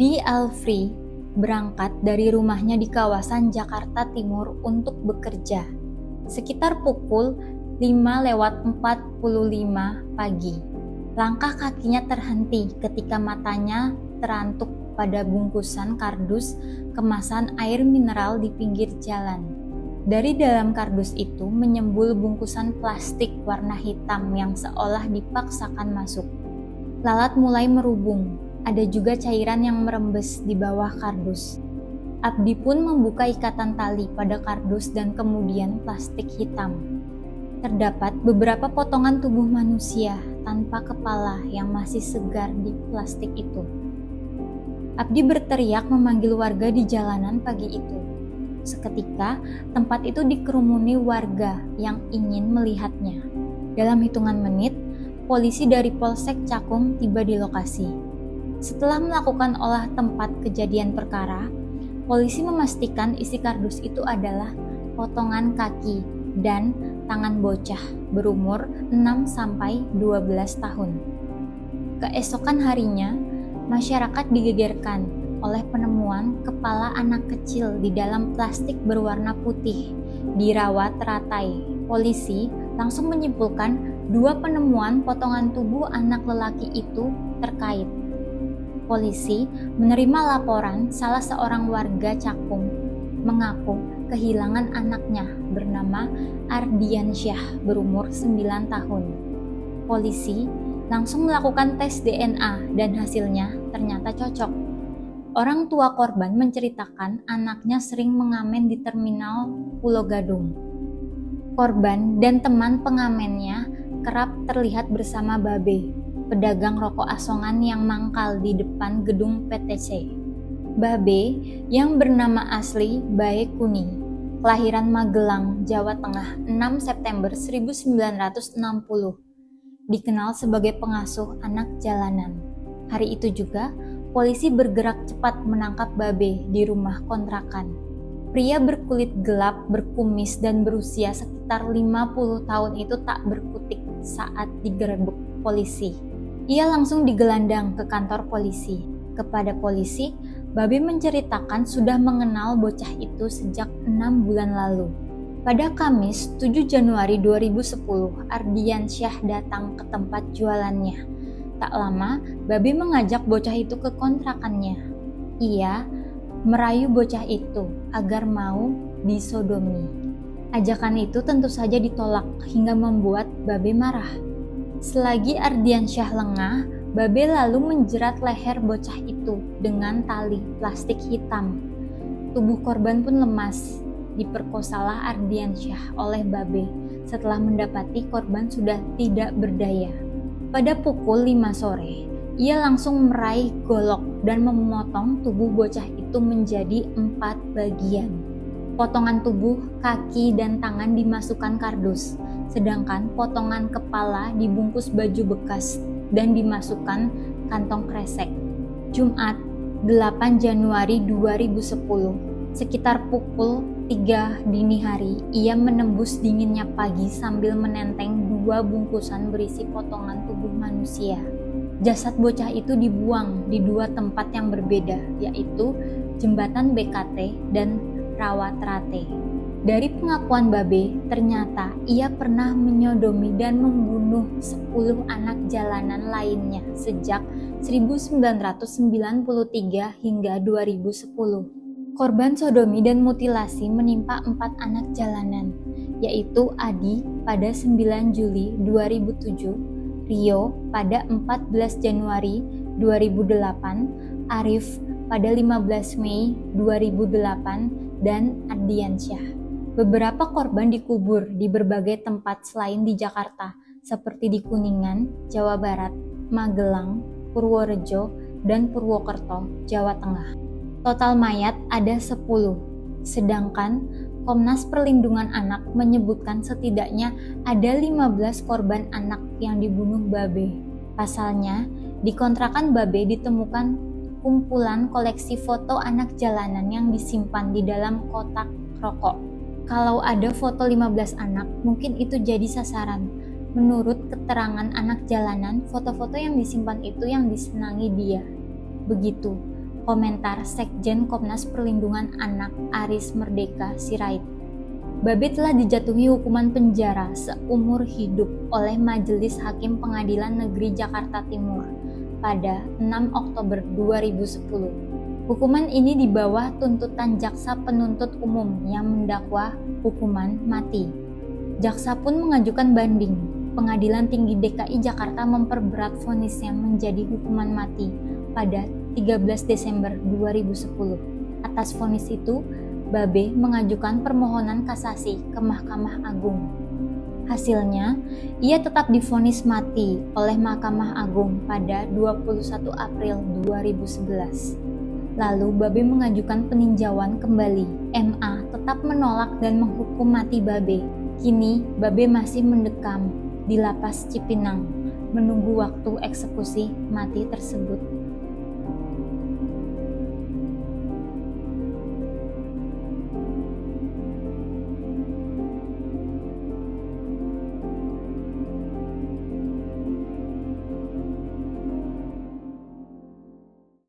Abdi Alfri berangkat dari rumahnya di kawasan Jakarta Timur untuk bekerja. Sekitar pukul 5:45 pagi. Langkah kakinya terhenti ketika matanya terantuk pada bungkusan kardus kemasan air mineral di pinggir jalan. Dari dalam kardus itu menyembul bungkusan plastik warna hitam yang seolah dipaksakan masuk. Lalat mulai merubung. Ada juga cairan yang merembes di bawah kardus. Abdi pun membuka ikatan tali pada kardus dan kemudian plastik hitam. Terdapat beberapa potongan tubuh manusia tanpa kepala yang masih segar di plastik itu. Abdi berteriak memanggil warga di jalanan pagi itu. Seketika, tempat itu dikerumuni warga yang ingin melihatnya. Dalam hitungan menit, polisi dari Polsek Cakung tiba di lokasi. Setelah melakukan olah tempat kejadian perkara, polisi memastikan isi kardus itu adalah potongan kaki dan tangan bocah berumur 6-12 tahun. Keesokan harinya, masyarakat digegerkan oleh penemuan kepala anak kecil di dalam plastik berwarna putih, dirawat teratai. Polisi langsung menyimpulkan 2 penemuan potongan tubuh anak lelaki itu terkait. Polisi menerima laporan salah seorang warga Cakung mengaku kehilangan anaknya bernama Ardiansyah berumur 9 tahun. Polisi langsung melakukan tes DNA dan hasilnya ternyata cocok. Orang tua korban menceritakan anaknya sering mengamen di terminal Pulau Gadung. Korban dan teman pengamennya kerap terlihat bersama Babe, pedagang rokok asongan yang mangkal di depan gedung PTC. Babe yang bernama asli Bae Kuni, kelahiran Magelang, Jawa Tengah 6 September 1960, dikenal sebagai pengasuh anak jalanan. Hari itu juga, polisi bergerak cepat menangkap Babe di rumah kontrakan. Pria berkulit gelap, berkumis, dan berusia sekitar 50 tahun itu tak berkutik saat digerebek polisi. Ia langsung digelandang ke kantor polisi. Kepada polisi, Babe menceritakan sudah mengenal bocah itu sejak 6 bulan lalu. Pada Kamis 7 Januari 2010, Ardiansyah datang ke tempat jualannya. Tak lama, Babe mengajak bocah itu ke kontrakannya. Ia merayu bocah itu agar mau disodomi. Ajakan itu tentu saja ditolak hingga membuat Babe marah. Selagi Ardiansyah lengah, Babe lalu menjerat leher bocah itu dengan tali plastik hitam. Tubuh korban pun lemas. Diperkosalah Ardiansyah oleh Babe setelah mendapati korban sudah tidak berdaya. Pada pukul 5 sore, ia langsung meraih golok dan memotong tubuh bocah itu menjadi 4 bagian. Potongan tubuh, kaki, dan tangan dimasukkan kardus, sedangkan potongan kepala dibungkus baju bekas dan dimasukkan kantong kresek. Jumat 8 Januari 2010, sekitar pukul 3 dini hari, ia menembus dinginnya pagi sambil menenteng 2 bungkusan berisi potongan tubuh manusia. Jasad bocah itu dibuang di 2 tempat yang berbeda, yaitu Jembatan BKT dan Rawatrate. Dari pengakuan Babe, ternyata ia pernah menyodomi dan membunuh 10 anak jalanan lainnya sejak 1993 hingga 2010. Korban sodomi dan mutilasi menimpa 4 anak jalanan, yaitu Adi pada 9 Juli 2007, Rio pada 14 Januari 2008, Arif pada 15 Mei 2008, dan Ardiansyah. Beberapa korban dikubur di berbagai tempat selain di Jakarta, seperti di Kuningan, Jawa Barat, Magelang, Purworejo, dan Purwokerto, Jawa Tengah. Total mayat ada 10, sedangkan Komnas Perlindungan Anak menyebutkan setidaknya ada 15 korban anak yang dibunuh Babe. Pasalnya, di kontrakan Babe ditemukan kumpulan koleksi foto anak jalanan yang disimpan di dalam kotak rokok. Kalau ada foto 15 anak, mungkin itu jadi sasaran. Menurut keterangan anak jalanan, foto-foto yang disimpan itu yang disenangi dia. Begitu. Komentar Sekjen Komnas Perlindungan Anak Aris Merdeka Sirait. Babe telah dijatuhi hukuman penjara seumur hidup oleh Majelis Hakim Pengadilan Negeri Jakarta Timur pada 6 Oktober 2010. Hukuman ini di bawah tuntutan jaksa penuntut umum yang mendakwa hukuman mati. Jaksa pun mengajukan banding. Pengadilan Tinggi DKI Jakarta memperberat vonisnya menjadi hukuman mati pada 13 Desember 2010. Atas vonis itu, Babe mengajukan permohonan kasasi ke Mahkamah Agung. Hasilnya, ia tetap divonis mati oleh Mahkamah Agung pada 21 April 2011. Lalu Babe mengajukan peninjauan kembali. MA tetap menolak dan menghukum mati Babe. Kini Babe masih mendekam di Lapas Cipinang menunggu waktu eksekusi mati tersebut.